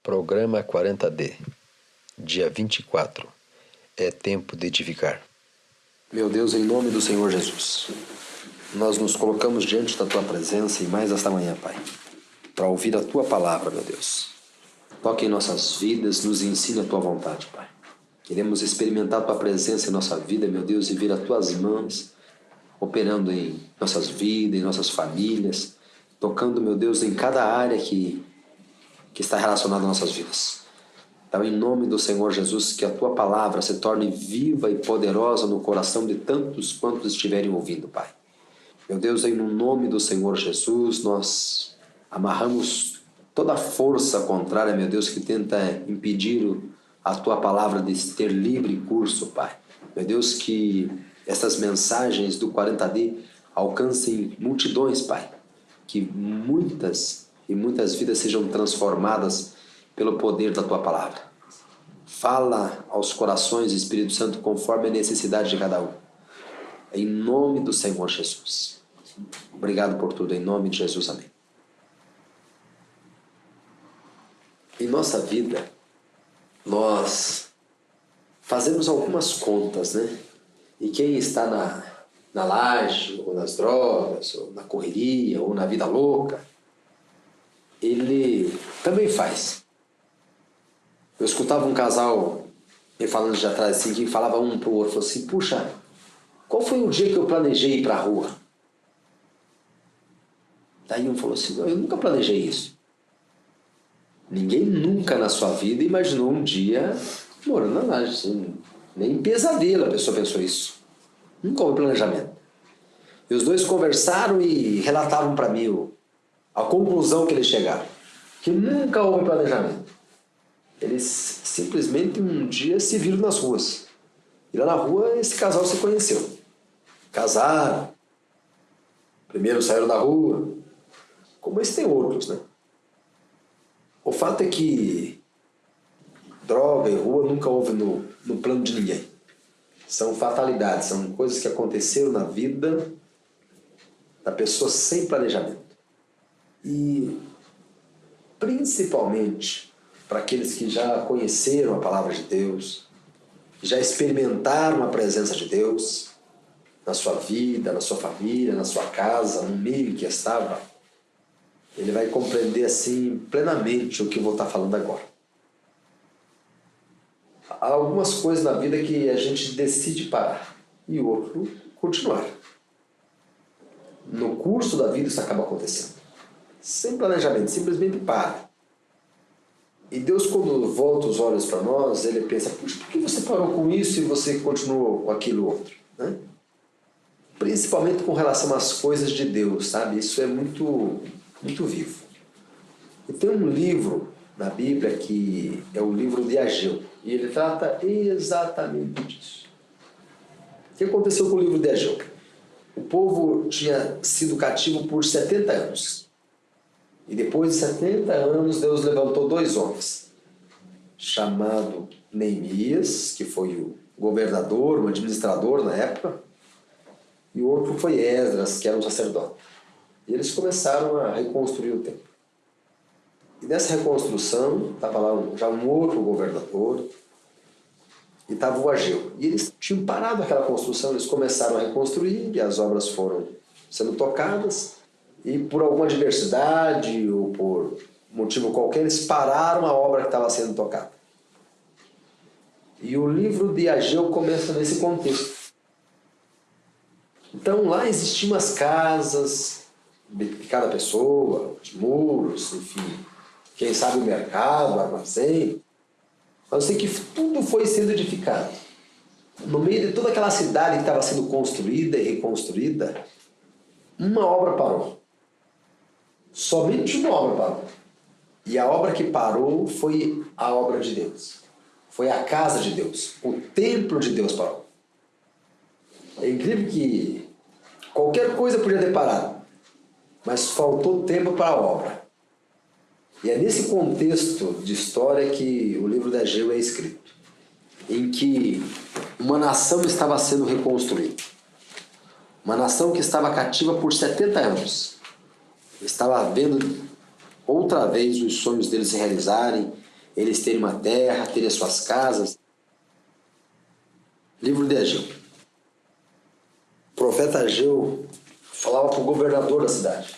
Programa 40D, dia 24. É tempo de edificar. Meu Deus, em nome do Senhor Jesus, nós nos colocamos diante da Tua presença e mais esta manhã, Pai, para ouvir a Tua palavra, meu Deus. Toque em nossas vidas, nos ensine a Tua vontade, Pai. Queremos experimentar a Tua presença em nossa vida, meu Deus, e ver as Tuas mãos operando em nossas vidas, em nossas famílias, tocando, meu Deus, em cada área que está relacionada às nossas vidas. Então, em nome do Senhor Jesus, que a Tua palavra se torne viva e poderosa no coração de tantos quantos estiverem ouvindo, Pai. Meu Deus, em nome do Senhor Jesus, nós amarramos toda a força contrária, meu Deus, que tenta impedir a Tua palavra de ter livre curso, Pai. Meu Deus, que essas mensagens do 40D alcancem multidões, Pai. Que muitas vidas sejam transformadas pelo poder da Tua palavra. Fala aos corações, Espírito Santo, conforme a necessidade de cada um. Em nome do Senhor Jesus. Obrigado por tudo, em nome de Jesus, amém. Em nossa vida, nós fazemos algumas contas, né? E quem está na laje, ou nas drogas, ou na correria, ou na vida louca, ele também faz. Eu escutava um casal me falando de atrás assim, que falava um para o outro, falou assim, puxa, qual foi o dia que eu planejei ir para a rua? Daí um falou assim, não, eu nunca planejei isso. Ninguém nunca na sua vida imaginou um dia morando na laje, assim, nem em pesadelo a pessoa pensou isso. Nunca houve planejamento. E os dois conversaram e relataram para mim a conclusão que eles chegaram, que nunca houve planejamento. Eles simplesmente um dia se viram nas ruas. E lá na rua esse casal se conheceu. Casaram. Primeiro saíram da rua. Como esse tem outros, né? O fato é que droga e rua nunca houve no plano de ninguém. São fatalidades, são coisas que aconteceram na vida da pessoa sem planejamento. E principalmente para aqueles que já conheceram a palavra de Deus, já experimentaram a presença de Deus na sua vida, na sua família, na sua casa, no meio em que estava, ele vai compreender assim plenamente o que eu vou estar falando agora. Há algumas coisas na vida que a gente decide parar e o outro continuar. No curso da vida isso acaba acontecendo. Sem planejamento, simplesmente para. E Deus, quando volta os olhos para nós, Ele pensa, puxa, por que você parou com isso e você continuou com aquilo outro? Né? Principalmente com relação às coisas de Deus, sabe? Isso é muito vivo. E tem um livro na Bíblia que é o livro de Ageu, e ele trata exatamente disso. O que aconteceu com o livro de Ageu? O povo tinha sido cativo por 70 anos. E depois de 70 anos, Deus levantou dois homens, chamado Neemias, que foi o governador, o administrador na época, e o outro foi Esdras, que era um sacerdote. E eles começaram a reconstruir o templo. E nessa reconstrução, estava lá já um outro governador, e estava o Ageu. E eles tinham parado aquela construção, eles começaram a reconstruir, e as obras foram sendo tocadas, e por alguma adversidade ou por motivo qualquer, eles pararam a obra que estava sendo tocada. E o livro de Ageu começa nesse contexto. Então lá existiam as casas de cada pessoa, os muros, enfim, quem sabe o mercado, o armazém. Mas eu sei que tudo foi sendo edificado. No meio de toda aquela cidade que estava sendo construída e reconstruída, uma obra parou. Somente uma obra parou. E a obra que parou foi a obra de Deus. Foi a casa de Deus. O templo de Deus parou. É incrível que qualquer coisa podia ter parado, mas faltou tempo para a obra. E é nesse contexto de história que o livro de Ageu é escrito, em que uma nação estava sendo reconstruída. Uma nação que estava cativa por 70 anos. Estava vendo outra vez os sonhos deles se realizarem eles terem uma terra, terem as suas casas. Livro de Ageu. O profeta Ageu falava para o governador da cidade,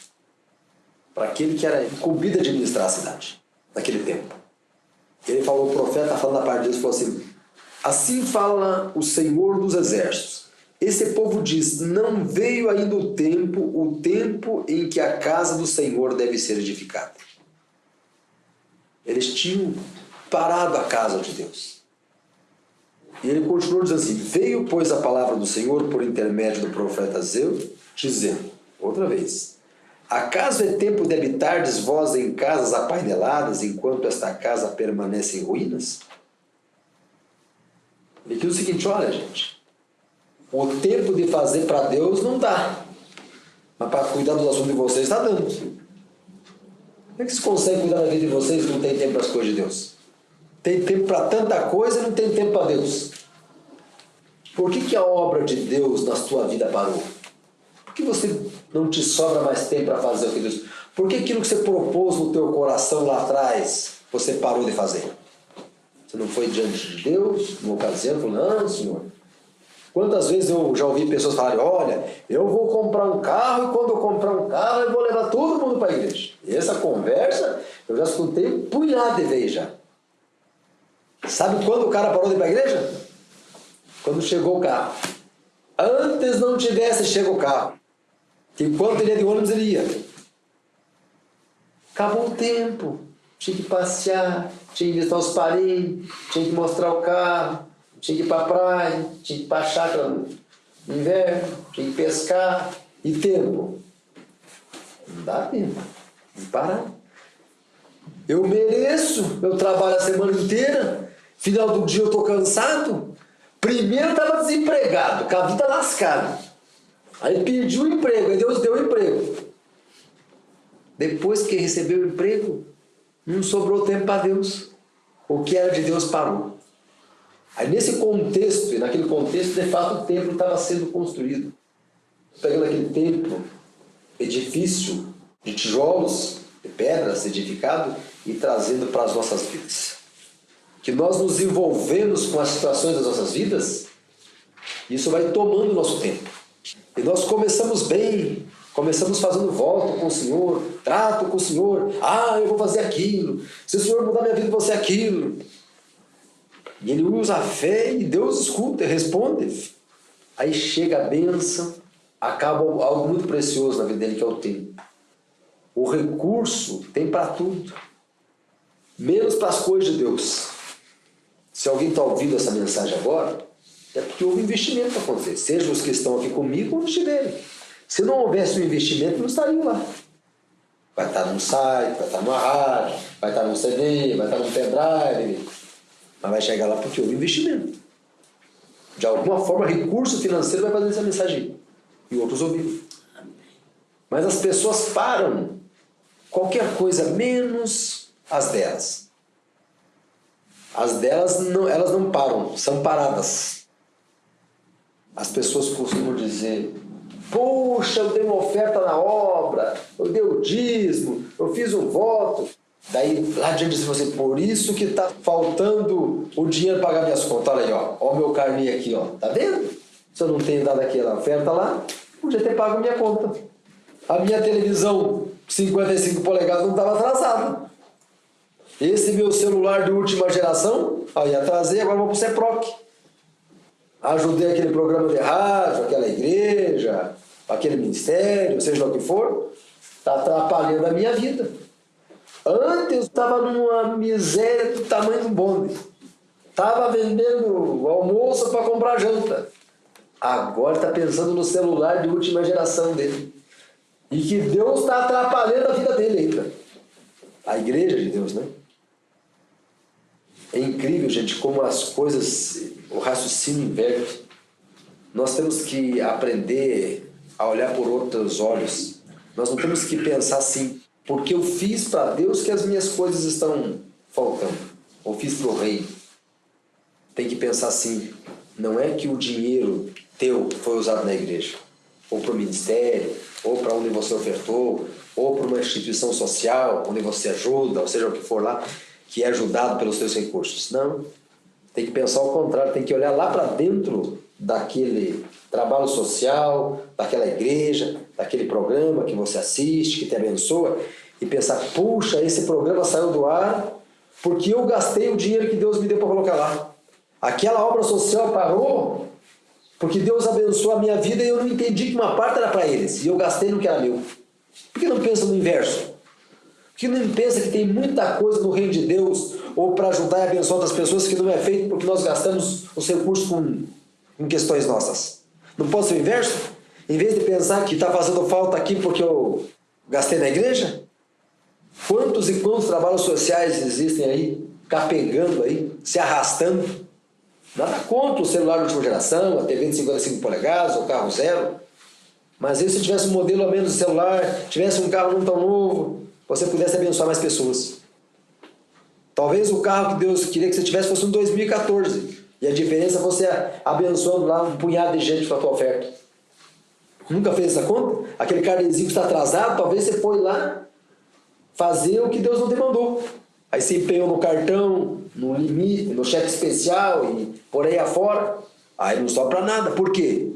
para aquele que era incumbido de administrar a cidade, naquele tempo. Ele falou, o profeta falando da parte de Deus, falou assim: assim fala o Senhor dos Exércitos. Esse povo diz, não veio ainda o tempo em que a casa do Senhor deve ser edificada. Eles tinham parado a casa de Deus. E ele continuou dizendo assim: veio, pois, a palavra do Senhor por intermédio do profeta Ageu, dizendo, outra vez: acaso é tempo de habitardes vós em casas apaineladas, enquanto esta casa permanece em ruínas? Ele diz o seguinte: olha, gente, o tempo de fazer para Deus não dá, mas para cuidar dos assuntos de vocês está dando. Como é que vocês conseguem cuidar da vida de vocês e não tem tempo para as coisas de Deus? Tem tempo para tanta coisa e não tem tempo para Deus. Por que a obra de Deus na tua vida parou? Por que você não te sobra mais tempo para fazer o que Deus... Por que aquilo que você propôs no teu coração lá atrás, você parou de fazer? Você não foi diante de Deus, numa ocasião, falou, não, Senhor. Quantas vezes eu já ouvi pessoas falarem, olha, eu vou comprar um carro e quando eu comprar um carro eu vou levar todo mundo para a igreja. E essa conversa eu já escutei um punhado de vezes já. Sabe quando o cara parou de ir para a igreja? Quando chegou o carro. Antes não tivesse chego o carro. Enquanto ele ia de ônibus, ele ia. Acabou o tempo. Tinha que passear, tinha que visitar os parentes, tinha que mostrar o carro, tinha que ir para a praia, tinha que ir para a chácara no inverno, tinha que pescar. E tempo? Não dá tempo. Não parar. Eu mereço, eu trabalho a semana inteira, final do dia eu estou cansado. Primeiro estava desempregado, com a vida lascada. Aí pediu emprego, aí Deus deu emprego. Depois que recebeu o emprego, não sobrou tempo para Deus. O que era de Deus parou. Aí nesse contexto, e naquele contexto, de fato o templo estava sendo construído. Pegando aquele templo, edifício de tijolos, de pedras, edificado, e trazendo para as nossas vidas. Que nós nos envolvemos com as situações das nossas vidas, isso vai tomando o nosso tempo. E nós começamos bem, começamos fazendo voto com o Senhor, trato com o Senhor, eu vou fazer aquilo, se o Senhor mudar minha vida, eu vou fazer aquilo. E ele usa a fé e Deus escuta e responde. Aí chega a bênção, acaba algo muito precioso na vida dele, que é o tempo. O recurso tem para tudo, menos para as coisas de Deus. Se alguém está ouvindo essa mensagem agora, é porque houve investimento para acontecer. Seja os que estão aqui comigo ou não estiverem. Se não houvesse um investimento, não estariam lá. Vai estar num site, vai estar numa rádio, vai estar num CD, vai estar num pendrive. Mas vai chegar lá porque houve investimento. De alguma forma, recurso financeiro vai fazer essa mensagem. E outros ouviram. Mas as pessoas param. Qualquer coisa, menos as delas. As delas, não, elas não param, são paradas. As pessoas costumam dizer, poxa, eu dei uma oferta na obra, eu dei o dízimo, eu fiz um voto. Daí, lá diante de você, por isso que está faltando o dinheiro para pagar minhas contas. Olha aí, ó o meu carnê aqui, ó. Tá vendo? Se eu não tenho dado aquela oferta lá, podia ter pago a minha conta. A minha televisão 55 polegadas não estava atrasada. Esse meu celular de última geração, aí atrasei, agora vou para o CEPROC. Ajudei aquele programa de rádio, aquela igreja, aquele ministério, seja lá o que for, está atrapalhando a minha vida. Antes eu estava numa miséria do tamanho do bonde. Estava vendendo almoço para comprar janta. Agora está pensando no celular de última geração dele. E que Deus está atrapalhando a vida dele ainda. A igreja de Deus, né? É incrível, gente, como as coisas, o raciocínio inverte. Nós temos que aprender a olhar por outros olhos. Nós não temos que pensar assim, porque eu fiz para Deus que as minhas coisas estão faltando. Ou fiz para o rei. Tem que pensar assim, não é que o dinheiro teu foi usado na igreja, ou para o ministério, ou para onde você ofertou, ou para uma instituição social, onde você ajuda, ou seja o que for lá. que é ajudado pelos seus recursos. Não. Tem que pensar ao contrário, tem que olhar lá para dentro daquele trabalho social, daquela igreja, daquele programa que você assiste, que te abençoa, e pensar, puxa, esse programa saiu do ar porque eu gastei o dinheiro que Deus me deu para colocar lá. Aquela obra social parou porque Deus abençoou a minha vida e eu não entendi que uma parte era para eles, e eu gastei no que era meu. Por que não pensa no inverso? Por que não pensa que tem muita coisa no reino de Deus, ou para ajudar e abençoar outras pessoas, que não é feito porque nós gastamos os recursos com questões nossas? Não pode ser o inverso? Em vez de pensar que está fazendo falta aqui porque eu gastei na igreja? Quantos e quantos trabalhos sociais existem aí, capengando aí, se arrastando? Nada contra o celular de última geração, a TV de 55 polegadas, o carro zero. Mas se tivesse um modelo a menos de celular, tivesse um carro não tão novo, você pudesse abençoar mais pessoas. Talvez o carro que Deus queria que você tivesse fosse um 2014. E a diferença fosse abençoando lá um punhado de gente com a tua oferta. Nunca fez essa conta? Aquele carnezinho que está atrasado, talvez você foi lá fazer o que Deus não te mandou. Aí você empenhou no cartão, no limite, no cheque especial e por aí afora. Aí não sobra nada. Por quê?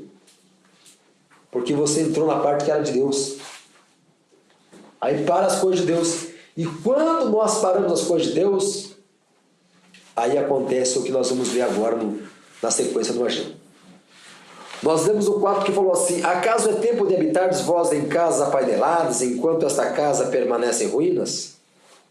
Porque você entrou na parte que era de Deus. Aí para as coisas de Deus. E quando nós paramos as coisas de Deus, aí acontece o que nós vamos ver agora na sequência do Evangelho. Nós lemos o 4 que falou assim: acaso é tempo de habitardes vós em casas apaineladas, enquanto esta casa permanece em ruínas?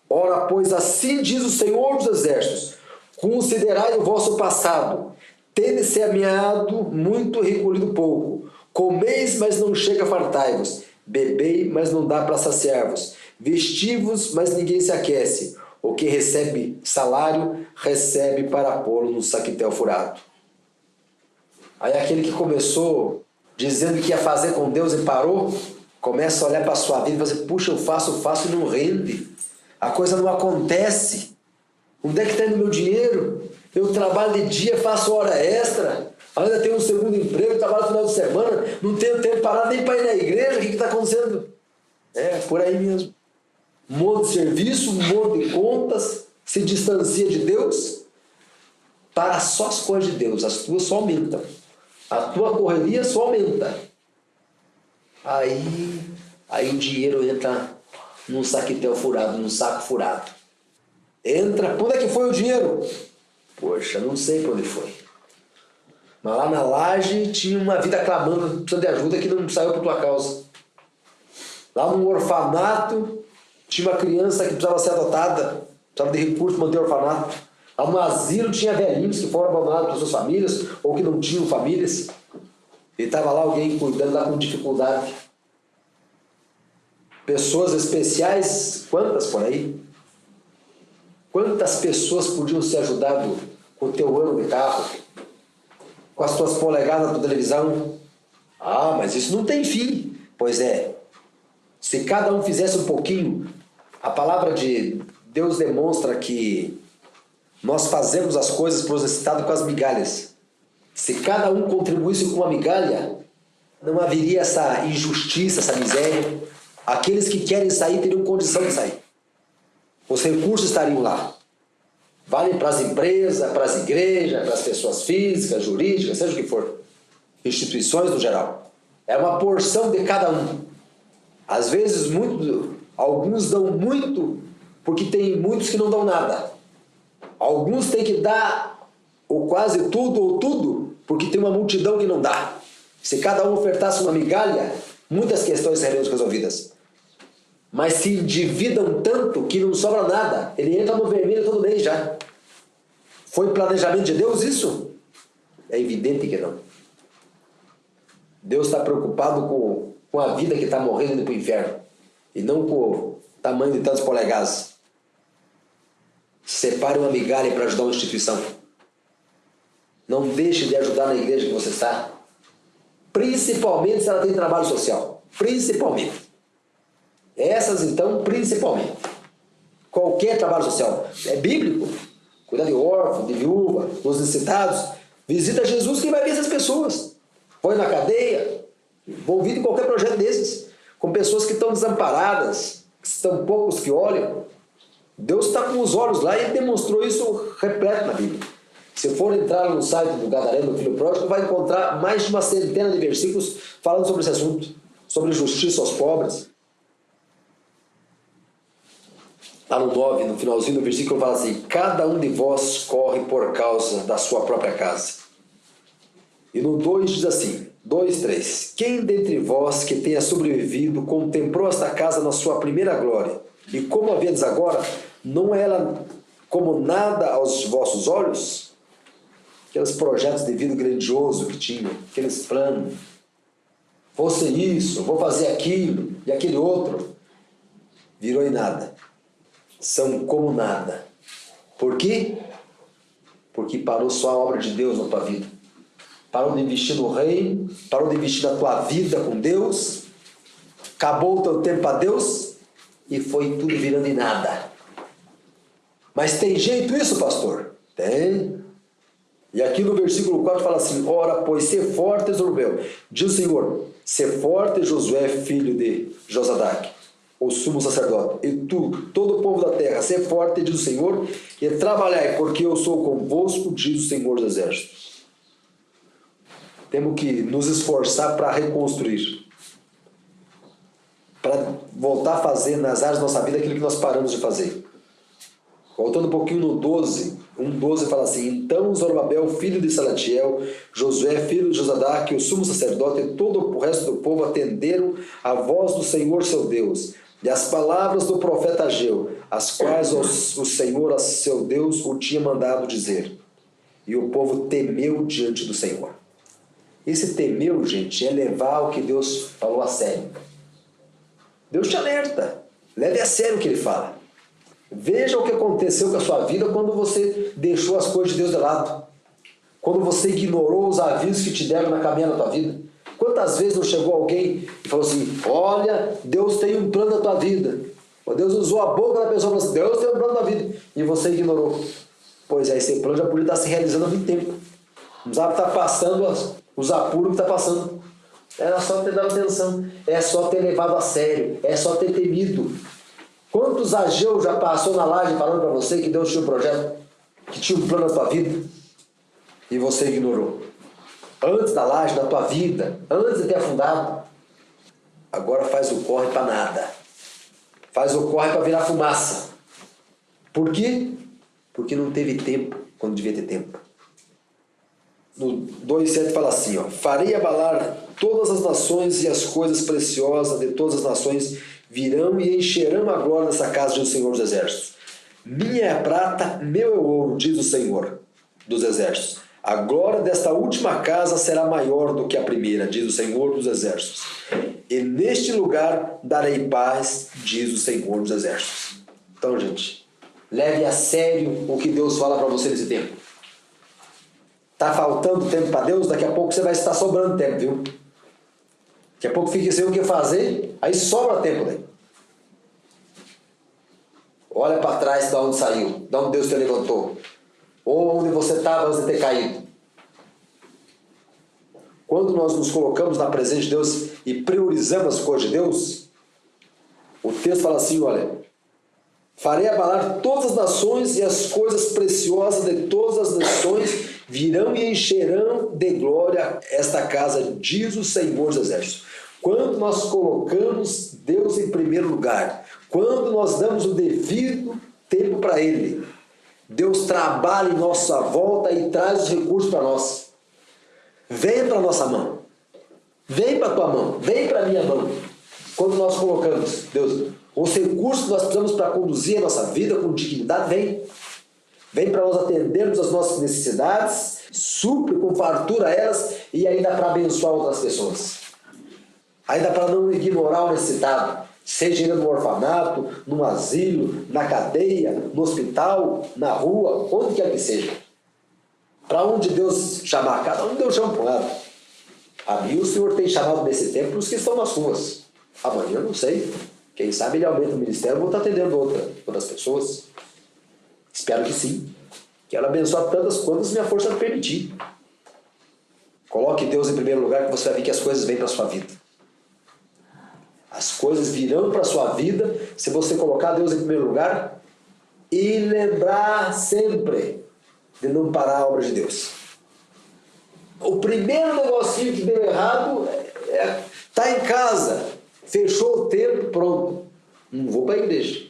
Ora, pois assim diz o Senhor dos Exércitos: considerai o vosso passado, tendes semeado muito e recolhido pouco, comeis, mas não chega a fartai-vos, bebei, mas não dá para saciar-vos, vesti-vos, mas ninguém se aquece, o que recebe salário, recebe para pô-lo no saquetel furado. Aí aquele que começou dizendo que ia fazer com Deus e parou, começa a olhar para a sua vida e dizer: puxa, eu faço e não rende. A coisa não acontece. Onde é que está indo meu dinheiro? Eu trabalho de dia, faço hora extra, ainda tenho um segundo emprego, trabalho no final de semana, não tenho tempo parado nem para ir na igreja. O que está acontecendo? É, por aí mesmo. Um monte de serviço, um monte de contas, se distancia de Deus, para só as coisas de Deus, as tuas só aumentam. A tua correria só aumenta. Aí o dinheiro entra num saquetel furado, num saco furado. Entra, onde é que foi o dinheiro? Poxa, não sei para onde foi. Mas lá na laje tinha uma vida clamando, precisando de ajuda, que não saiu por tua causa. Lá no orfanato tinha uma criança que precisava ser adotada, precisava de recursos para manter o orfanato. Lá no asilo tinha velhinhos que foram abandonados por suas famílias ou que não tinham famílias. E estava lá alguém cuidando lá com dificuldade. Pessoas especiais, quantas por aí? Quantas pessoas podiam ser ajudadas com o teu ano de carro? Com as tuas polegadas da tua televisão? Ah, mas isso não tem fim. Pois é. Se cada um fizesse um pouquinho, a palavra de Deus demonstra que nós fazemos as coisas para os necessitados com as migalhas. Se cada um contribuísse com uma migalha, não haveria essa injustiça, essa miséria. Aqueles que querem sair teriam condição de sair. Os recursos estariam lá. Vale para as empresas, para as igrejas, para as pessoas físicas, jurídicas, seja o que for. Instituições no geral. É uma porção de cada um. Às vezes, alguns dão muito porque tem muitos que não dão nada. Alguns têm que dar ou quase tudo ou tudo porque tem uma multidão que não dá. Se cada um ofertasse uma migalha, muitas questões seriam resolvidas. Mas se endividam tanto que não sobra nada. Ele entra no vermelho todo mês já. Foi planejamento de Deus isso? É evidente que não. Deus está preocupado com a vida que está morrendo indo para o inferno. E não com o tamanho de tantos polegadas. Separe uma migalha para ajudar uma instituição. Não deixe de ajudar na igreja que você está. Principalmente se ela tem trabalho social. Principalmente. Essas, então, principalmente. Qualquer trabalho social. É bíblico. Cuidar de órfão, de viúva, dos necessitados. Visita Jesus, quem vai ver essas pessoas. Põe na cadeia. Envolvido em qualquer projeto desses. Com pessoas que estão desamparadas. Que estão poucos que olham. Deus está com os olhos lá e ele demonstrou isso repleto na Bíblia. Se for entrar no site do Gadareno, do Filho Pródigo, vai encontrar mais de uma centena de versículos falando sobre esse assunto, sobre justiça aos pobres. Lá no 9, no finalzinho do versículo, fala assim: cada um de vós corre por causa da sua própria casa. E no 2 diz assim, 2, 3: quem dentre vós que tenha sobrevivido contemplou esta casa na sua primeira glória? E como a vedes agora, não é ela como nada aos vossos olhos? Aqueles projetos de vida grandioso que tinham, aqueles planos. Vou ser isso, vou fazer aquilo e aquele outro. Virou em nada. São como nada. Por quê? Porque parou só a obra de Deus na tua vida. Parou de investir no reino, parou de investir na tua vida com Deus, acabou o teu tempo para Deus e foi tudo virando em nada. Mas tem jeito isso, pastor? Tem. E aqui no versículo 4 fala assim: ora, pois, ser forte, Zorobabel, diz o Senhor, ser forte, Josué, filho de Josadaque, o sumo sacerdote, e tu, todo o povo da terra, ser forte, diz o Senhor, e trabalhai, porque eu sou convosco, diz o Senhor dos Exércitos. Temos que nos esforçar para reconstruir, para voltar a fazer nas áreas da nossa vida aquilo que nós paramos de fazer. Voltando um pouquinho no 12, 1:12 fala assim: então Zorobabel, filho de Salatiel, Josué, filho de Josadaque, o sumo sacerdote e todo o resto do povo atenderam a voz do Senhor seu Deus e as palavras do profeta Ageu, as quais o Senhor, seu Deus, o tinha mandado dizer. E o povo temeu diante do Senhor. Esse temeu, gente, é levar o que Deus falou a sério. Deus te alerta. Leve a sério o que ele fala. Veja o que aconteceu com a sua vida quando você deixou as coisas de Deus de lado. Quando você ignorou os avisos que te deram na caminhada da tua vida. Quantas vezes não chegou alguém e falou assim: olha, Deus tem um plano na tua vida. Deus usou a boca da pessoa e falou assim: Deus tem um plano na tua vida. E você ignorou. Pois é, esse plano já podia estar se realizando há muito tempo. Não precisava estar passando os apuros que está passando. Era só ter dado atenção. É só ter levado a sério. É só ter temido. Quantos Ageu já passou na laje falando para você que Deus tinha um projeto, que tinha um plano na tua vida, e você ignorou? Antes da laje, da tua vida, antes de ter afundado, agora faz o corre para nada. Faz o corre para virar fumaça. Por quê? Porque não teve tempo quando devia ter tempo. No 2,7 fala assim: farei abalar todas as nações e as coisas preciosas de todas as nações virão e encherão a glória dessa casa, diz o Senhor dos Exércitos. Minha é a prata, meu é o ouro, diz o Senhor dos Exércitos. A glória desta última casa será maior do que a primeira, diz o Senhor dos Exércitos. E neste lugar darei paz, diz o Senhor dos Exércitos. Então, gente, leve a sério o que Deus fala para você nesse tempo. Está faltando tempo para Deus? Daqui a pouco você vai estar sobrando tempo, viu? Daqui a pouco fica sem o que fazer, aí sobra tempo daí. Olha para trás de onde saiu, de onde Deus te levantou. Ou onde você estava antes de ter caído. Quando nós nos colocamos na presença de Deus e priorizamos as coisas de Deus, o texto fala assim, olha: farei abalar todas as nações e as coisas preciosas de todas as nações virão e encherão de glória esta casa, diz o Senhor dos Exércitos. Quando nós colocamos Deus em primeiro lugar, quando nós damos o devido tempo para Ele, Deus trabalha em nossa volta e traz os recursos para nós. Vem para a nossa mão. Vem para a tua mão. Vem para a minha mão. Quando nós colocamos, Deus, os recursos que nós precisamos para conduzir a nossa vida com dignidade, vem. Vem para nós atendermos as nossas necessidades, supre com fartura elas e ainda para abençoar outras pessoas. Ainda para não ignorar o necessitado, seja ele no orfanato, no asilo, na cadeia, no hospital, na rua, onde quer que seja. Para onde Deus chamar, cada um Deus chama para um lado. A mim o Senhor tem chamado nesse tempo os que estão nas ruas. Amanhã eu não sei. Quem sabe ele aumenta o ministério, eu vou estar atendendo outras pessoas. Espero que sim. Quero abençoar tantas quantas minha força me permitir. Coloque Deus em primeiro lugar, que você vai ver que as coisas vêm para a sua vida. As coisas virão para a sua vida se você colocar Deus em primeiro lugar. E lembrar sempre de não parar a obra de Deus. O primeiro negocinho que deu errado é tá em casa, fechou o tempo, pronto. Não vou para a igreja.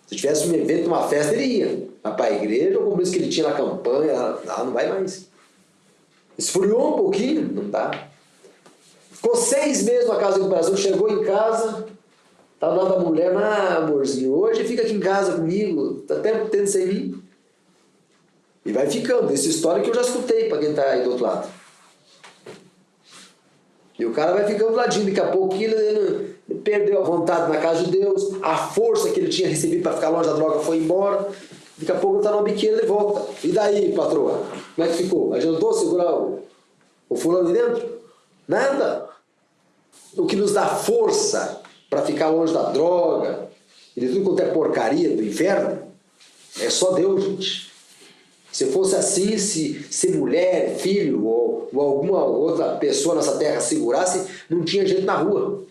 Se tivesse um evento, uma festa, ele ia. Mas para a igreja, ou como isso que ele tinha na campanha, não vai mais. Esfriou um pouquinho, não dá. Ficou 6 meses na casa de recuperação, chegou em casa, tá do lado da mulher, amorzinho, hoje fica aqui em casa comigo, tá até tendo sem mim. E vai ficando. Essa história que eu já escutei para quem tá aí do outro lado. E o cara vai ficando do ladinho, daqui a pouco ele perdeu a vontade na casa de Deus, a força que ele tinha recebido para ficar longe da droga foi embora, daqui a pouco ele está numa biqueira e volta. E daí, patroa? Como é que ficou? Adiantou segurar o fulano ali dentro? Nada. O que nos dá força para ficar longe da droga e de tudo quanto é porcaria do inferno é só Deus, gente. Se fosse assim, se mulher, filho ou alguma outra pessoa nessa terra segurasse, não tinha gente na rua.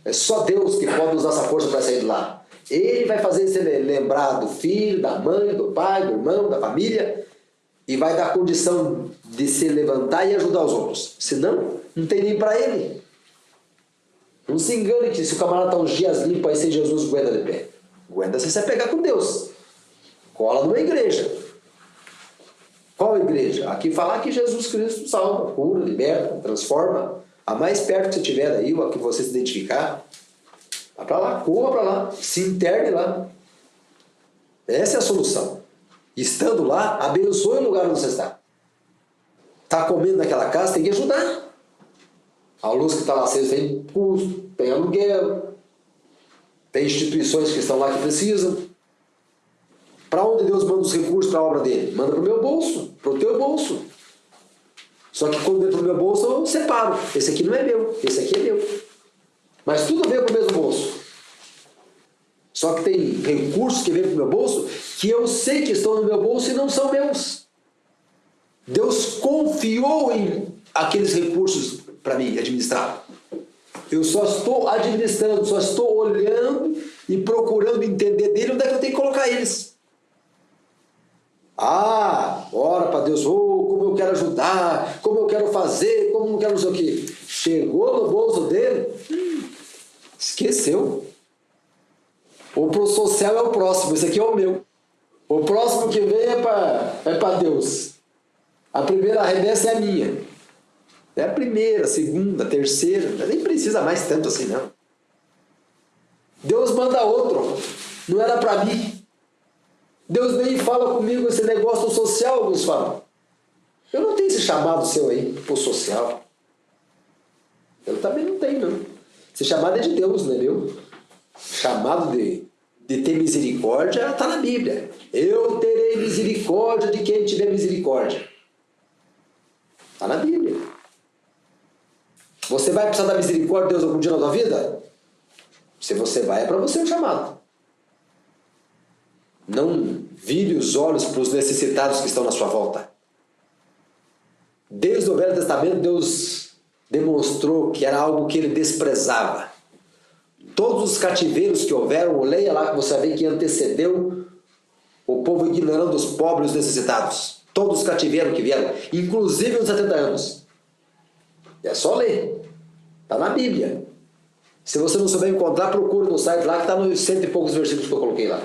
É só Deus que pode usar essa força para sair de lá. Ele vai fazer você lembrar do filho, da mãe, do pai, do irmão, da família, e vai dar condição de se levantar e ajudar os outros. Senão, não tem nem para ele. Não se engane que se o camarada está uns dias limpo aí sem Jesus, aguenta de pé. Aguenta se você pegar com Deus. Cola numa igreja. Qual igreja? Aqui falar que Jesus Cristo salva, cura, liberta, transforma. A mais perto que você tiver daí, a que você se identificar, vá para lá, corra para lá, se interne lá. Essa é a solução. Estando lá, abençoe o lugar onde você está. Está comendo naquela casa, tem que ajudar. A luz que está lá acesa tem custo, tem aluguel, tem instituições que estão lá que precisam. Para onde Deus manda os recursos para a obra dele? Manda para o meu bolso, para o teu bolso. Só que quando dentro do meu bolso eu separo. Esse aqui não é meu, esse aqui é meu. Mas tudo veio para o mesmo bolso. Só que tem recursos que vêm para o meu bolso que eu sei que estão no meu bolso e não são meus. Deus confiou em aqueles recursos para mim administrar. Eu só estou administrando, só estou olhando e procurando entender dele onde é que eu tenho que colocar eles. Ora para Deus, como eu quero ajudar, como eu quero fazer, como eu quero não sei o quê. Chegou no bolso dele, esqueceu. O pro social é o próximo, esse aqui é o meu. O próximo que vem é para Deus. A primeira remessa é a minha. É a primeira, a segunda, a terceira, nem precisa mais tanto assim não. Deus manda outro, não era para mim. Deus nem fala comigo esse negócio social, alguns falam. Eu não tenho esse chamado seu aí, pro social. Eu também não tenho, não. Esse chamado é de Deus, não é meu? Chamado de ter misericórdia está na Bíblia. Eu terei misericórdia de quem tiver misericórdia. Está na Bíblia. Você vai precisar da misericórdia de Deus algum dia na sua vida? Se você vai, é para você o chamado. Não vire os olhos para os necessitados que estão na sua volta. Desde o Velho Testamento, Deus demonstrou que era algo que ele desprezava. Todos os cativeiros que houveram, leia lá que você vai ver que antecedeu o povo ignorando os pobres e os necessitados. Todos os cativeiros que vieram, inclusive os 70 anos. É só ler. Está na Bíblia. Se você não souber encontrar, procure no site lá que está nos 100 e poucos versículos que eu coloquei lá.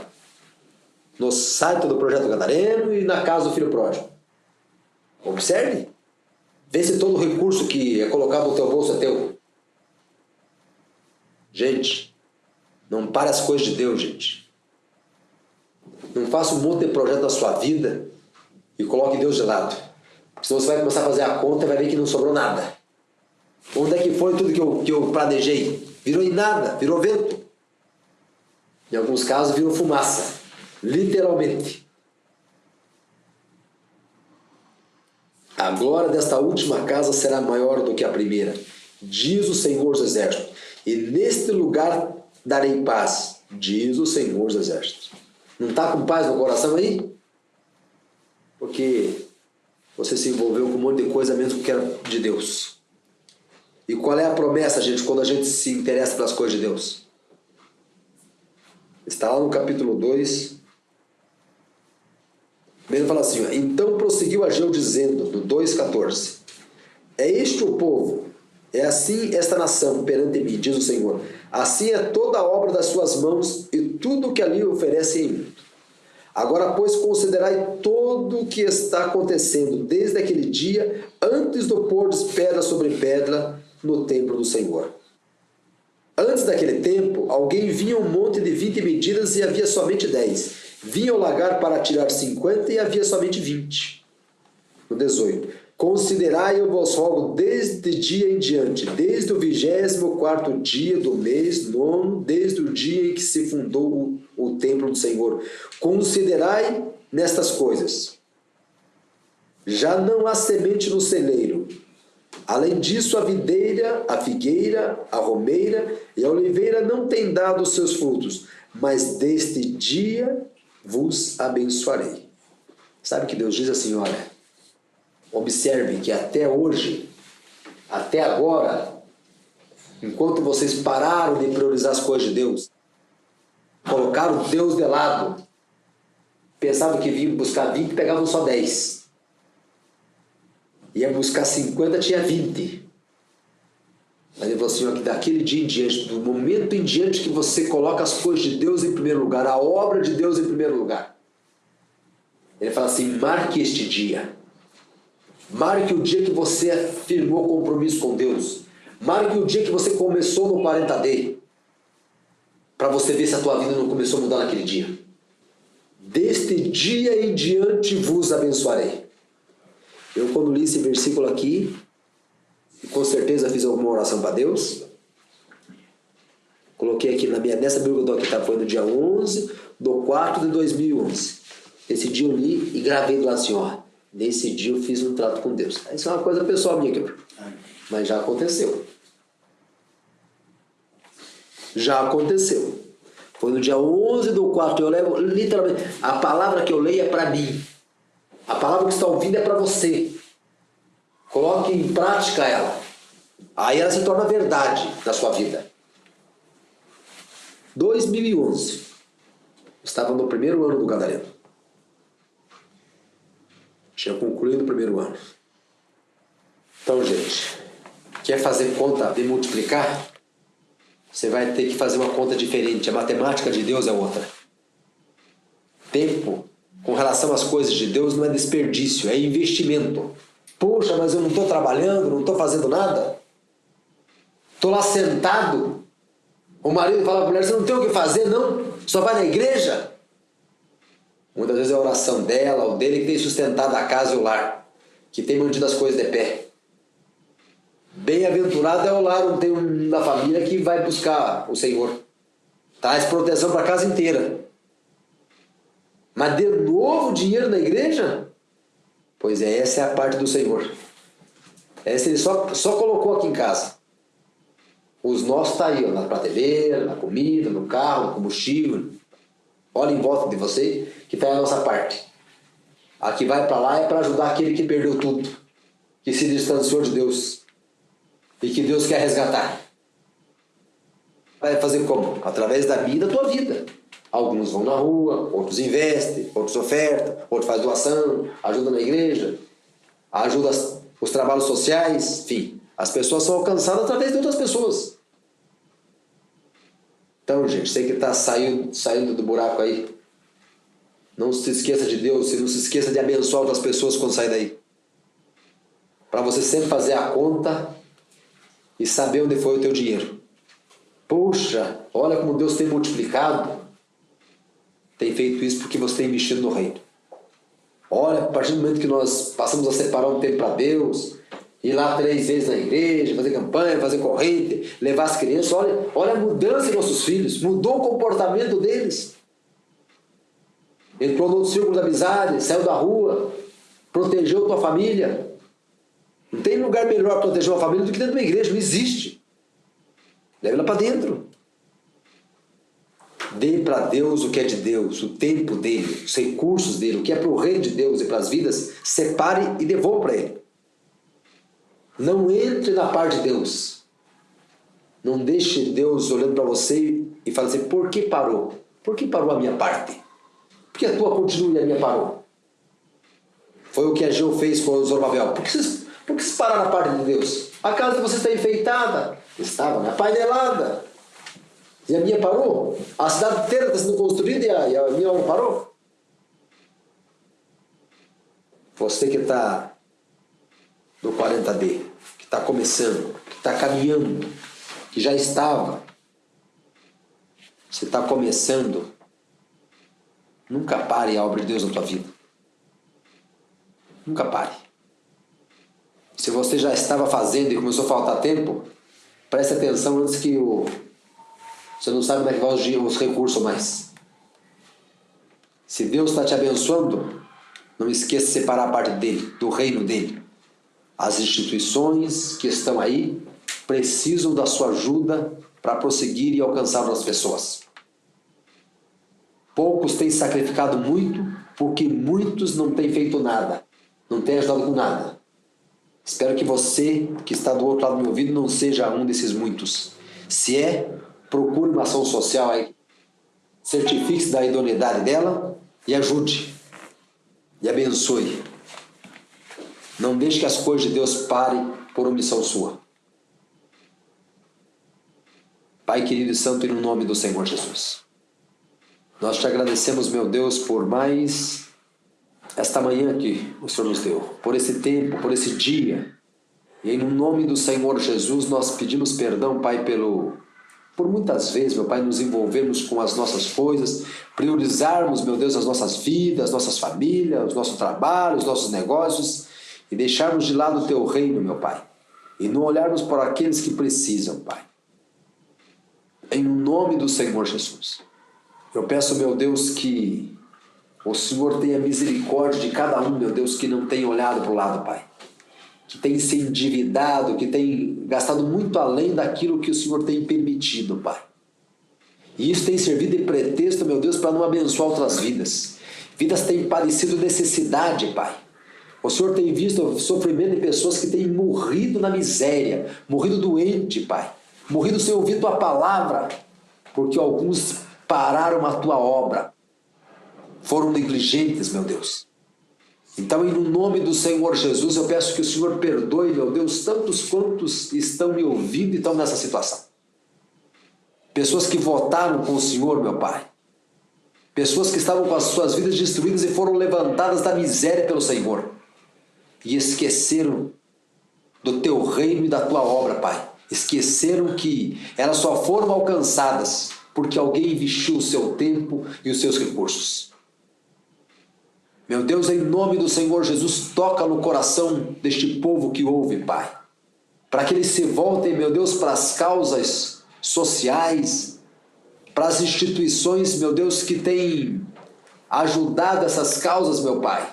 No site do Projeto Gadareno e na casa do Filho Pródigo. Observe. Vê se todo o recurso que é colocado no teu bolso é teu. Gente, não pare as coisas de Deus, gente. Não faça um monte de projeto na sua vida e coloque Deus de lado. Senão você vai começar a fazer a conta e vai ver que não sobrou nada. Onde é que foi tudo que eu planejei? Virou em nada, virou vento. Em alguns casos virou fumaça. Literalmente. A glória desta última casa será maior do que a primeira, diz o Senhor dos Exércitos. E neste lugar darei paz, diz o Senhor dos Exércitos. Não está com paz no coração aí? Porque você se envolveu com um monte de coisa mesmo que era de Deus. E qual é a promessa, gente, quando a gente se interessa pelas coisas de Deus? Está lá no capítulo 2, Ele fala assim, ó, então prosseguiu Ageu dizendo, do 2,14, é este o povo, é assim esta nação perante mim, diz o Senhor. Assim é toda a obra das suas mãos e tudo o que ali oferece em mim. Agora, pois, considerai todo o que está acontecendo desde aquele dia, antes do pôr de pedra sobre pedra no templo do Senhor. Antes daquele tempo, alguém vinha um monte de 20 medidas e havia somente 10. Vinha ao lagar para tirar 50 e havia somente 20. No 18. Considerai, eu vos rogo, desde dia em diante, desde o 24º dia do mês nono, desde o dia em que se fundou o templo do Senhor. Considerai nestas coisas. Já não há semente no celeiro. Além disso, a videira, a figueira, a romeira e a oliveira não têm dado os seus frutos, mas deste dia vos abençoarei. Sabe que Deus diz assim, olha, observe que até hoje, até agora, enquanto vocês pararam de priorizar as coisas de Deus, colocaram Deus de lado, pensavam que vinham buscar 20 e pegavam só 10. Ia buscar 50, tinha 20. Mas ele falou assim, ó, que daquele dia em diante, do momento em diante que você coloca as coisas de Deus em primeiro lugar, a obra de Deus em primeiro lugar, ele fala assim, marque este dia. Marque o dia que você firmou compromisso com Deus. Marque o dia que você começou no 40D. Para você ver se a tua vida não começou a mudar naquele dia. Deste dia em diante vos abençoarei. Eu, quando li esse versículo aqui, com certeza fiz alguma oração para Deus. Coloquei aqui nessa Bíblia que eu estou aqui, foi no dia 11/4/2011. Esse dia eu li e gravei do lado assim, ó. Nesse dia eu fiz um trato com Deus. Isso é uma coisa pessoal minha, mas já aconteceu. Já aconteceu. Foi no dia 11/4. Eu levo literalmente. A palavra que eu leio é para mim. A palavra que você está ouvindo é para você. Coloque em prática ela. Aí ela se torna verdade na sua vida. 2011. Estava no primeiro ano do Gadareno. Tinha concluído o primeiro ano. Então, gente, quer fazer conta de multiplicar? Você vai ter que fazer uma conta diferente. A matemática de Deus é outra. Tempo, com relação às coisas de Deus, não é desperdício, é investimento. Poxa, mas eu não estou trabalhando, não estou fazendo nada. Estou lá sentado. O marido fala para a mulher, você não tem o que fazer, não? Só vai na igreja? Muitas vezes é a oração dela ou dele que tem sustentado a casa e o lar, que tem mantido as coisas de pé. Bem-aventurado é o lar onde tem um da família que vai buscar o Senhor. Traz proteção para a casa inteira. Mas de novo dinheiro na igreja? Pois é, essa é a parte do Senhor. Essa ele só colocou aqui em casa. Os nossos estão aí, ó, na prateleira, na comida, no carro, no combustível. Olha em volta de você que está a nossa parte. A que vai para lá é para ajudar aquele que perdeu tudo, que se distanciou de Deus e que Deus quer resgatar. Vai fazer como? Através da minha e da tua vida. Alguns vão na rua, outros investem, outros ofertam, outros fazem doação, ajudam na igreja, ajudam os trabalhos sociais, enfim. As pessoas são alcançadas através de outras pessoas. Então, gente, você que está saindo do buraco aí, não se esqueça de Deus, e não se esqueça de abençoar outras pessoas quando sair daí. Para você sempre fazer a conta e saber onde foi o teu dinheiro. Puxa, olha como Deus tem multiplicado. Tem feito isso porque você tem investido no reino. Olha, a partir do momento que nós passamos a separar um tempo para Deus, ir lá 3 vezes na igreja, fazer campanha, fazer corrente, levar as crianças, olha a mudança em nossos filhos, mudou o comportamento deles. Entrou no outro círculo de amizade, saiu da rua, protegeu tua família. Não tem lugar melhor para proteger uma família do que dentro de uma igreja, não existe. Leve ela para dentro. Dê para Deus o que é de Deus, o tempo dele, os recursos dele, o que é para o reino de Deus e para as vidas, separe e devolva para ele. Não entre na parte de Deus. Não deixe Deus olhando para você e falando assim, por que parou? Por que parou a minha parte? Por que a tua continua e a minha parou? Foi o que Ageu fez com o Zorobabel. Por que vocês pararam a parte de Deus? A casa de vocês está enfeitada. Estava na painelada. E a minha parou? A cidade inteira está sendo construída e a minha não parou? Você que está no 40D, que está começando, que está caminhando, que já estava, você está começando, nunca pare a obra de Deus na tua vida. Nunca pare. Se você já estava fazendo e começou a faltar tempo, preste atenção antes que você não sabe como é que vai os recursos mais. Se Deus está te abençoando, não esqueça de separar a parte dele, do reino dele. As instituições que estão aí precisam da sua ajuda para prosseguir e alcançar outras pessoas. Poucos têm sacrificado muito porque muitos não têm feito nada, não têm ajudado com nada. Espero que você que está do outro lado do meu ouvido não seja um desses muitos. Se é, procure uma ação social aí, certifique-se da idoneidade dela e ajude e abençoe. Não deixe que as coisas de Deus parem por omissão sua. Pai querido e santo, e no nome do Senhor Jesus, nós te agradecemos, meu Deus, por mais esta manhã que o Senhor nos deu, por esse tempo, por esse dia. E no nome do Senhor Jesus nós pedimos perdão, Pai, por muitas vezes, meu Pai, nos envolvermos com as nossas coisas, priorizarmos, meu Deus, as nossas vidas, as nossas famílias, o nosso trabalho, os nossos negócios, e deixarmos de lado o Teu reino, meu Pai, e não olharmos por aqueles que precisam, Pai. Em nome do Senhor Jesus, eu peço, meu Deus, que o Senhor tenha misericórdia de cada um, meu Deus, que não tem olhado para o lado, Pai, que tem se endividado, que tem gastado muito além daquilo que o Senhor tem permitido, Pai. E isso tem servido de pretexto, meu Deus, para não abençoar outras vidas. Vidas têm padecido necessidade, Pai. O Senhor tem visto o sofrimento de pessoas que têm morrido na miséria, morrido doente, Pai, morrido sem ouvir Tua palavra, porque alguns pararam a Tua obra, foram negligentes, meu Deus. Então, em nome do Senhor Jesus, eu peço que o Senhor perdoe, meu Deus, tantos quantos estão me ouvindo e estão nessa situação. Pessoas que votaram com o Senhor, meu Pai. Pessoas que estavam com as suas vidas destruídas e foram levantadas da miséria pelo Senhor. E esqueceram do Teu reino e da Tua obra, Pai. Esqueceram que elas só foram alcançadas porque alguém investiu o seu tempo e os seus recursos. Meu Deus, em nome do Senhor Jesus, toca no coração deste povo que ouve, Pai. Para que eles se voltem, meu Deus, para as causas sociais, para as instituições, meu Deus, que têm ajudado essas causas, meu Pai.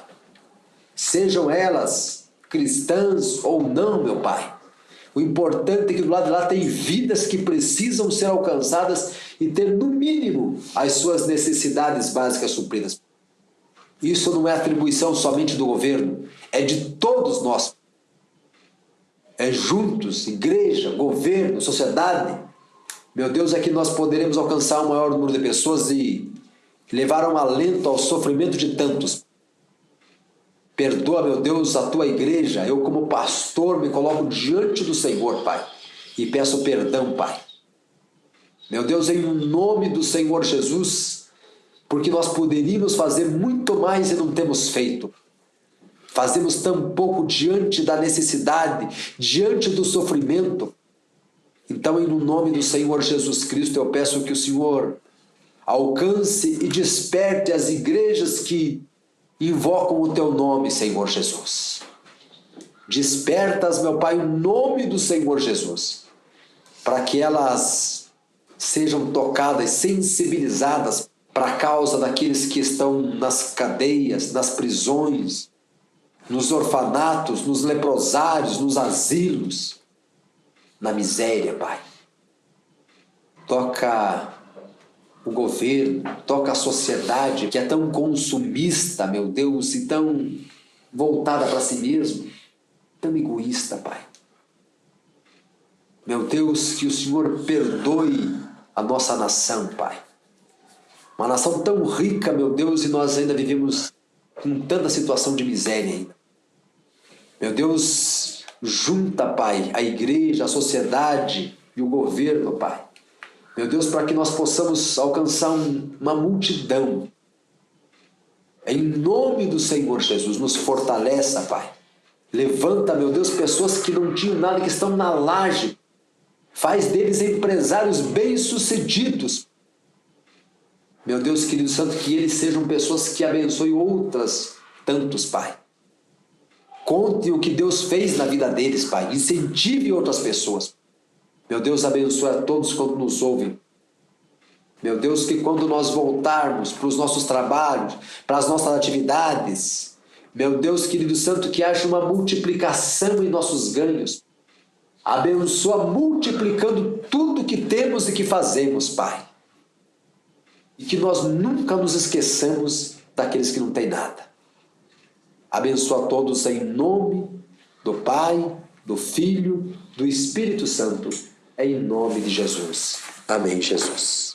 Sejam elas cristãs ou não, meu Pai. O importante é que do lado de lá tem vidas que precisam ser alcançadas e ter, no mínimo, as suas necessidades básicas supridas. Isso não é atribuição somente do governo, é de todos nós. É juntos, igreja, governo, sociedade. Meu Deus, é que nós poderemos alcançar um maior número de pessoas e levar um alento ao sofrimento de tantos. Perdoa, meu Deus, a Tua igreja. Eu, como pastor, me coloco diante do Senhor, Pai, e peço perdão, Pai. Meu Deus, em nome do Senhor Jesus, porque nós poderíamos fazer muito mais e não temos feito. Fazemos tão pouco diante da necessidade, diante do sofrimento. Então, em nome do Senhor Jesus Cristo, eu peço que o Senhor alcance e desperte as igrejas que invocam o Teu nome, Senhor Jesus. Desperta-as, meu Pai, em nome do Senhor Jesus, para que elas sejam tocadas, sensibilizadas para a causa daqueles que estão nas cadeias, nas prisões, nos orfanatos, nos leprosários, nos asilos, na miséria, Pai. Toca o governo, toca a sociedade que é tão consumista, meu Deus, e tão voltada para si mesmo, tão egoísta, Pai. Meu Deus, que o Senhor perdoe a nossa nação, Pai. Uma nação tão rica, meu Deus, e nós ainda vivemos com tanta situação de miséria ainda. Meu Deus, junta, Pai, a igreja, a sociedade e o governo, Pai. Meu Deus, para que nós possamos alcançar uma multidão. Em nome do Senhor Jesus, nos fortaleça, Pai. Levanta, meu Deus, pessoas que não tinham nada, que estão na laje. Faz deles empresários bem-sucedidos. Meu Deus, querido Santo, que eles sejam pessoas que abençoem outras tantos, Pai. Conte o que Deus fez na vida deles, Pai. Incentive outras pessoas. Meu Deus, abençoe a todos quando nos ouvem. Meu Deus, que quando nós voltarmos para os nossos trabalhos, para as nossas atividades, meu Deus, querido Santo, que haja uma multiplicação em nossos ganhos. Abençoa multiplicando tudo que temos e que fazemos, Pai. E que nós nunca nos esqueçamos daqueles que não têm nada. Abençoa todos em nome do Pai, do Filho, do Espírito Santo, em nome de Jesus. Amém, Jesus.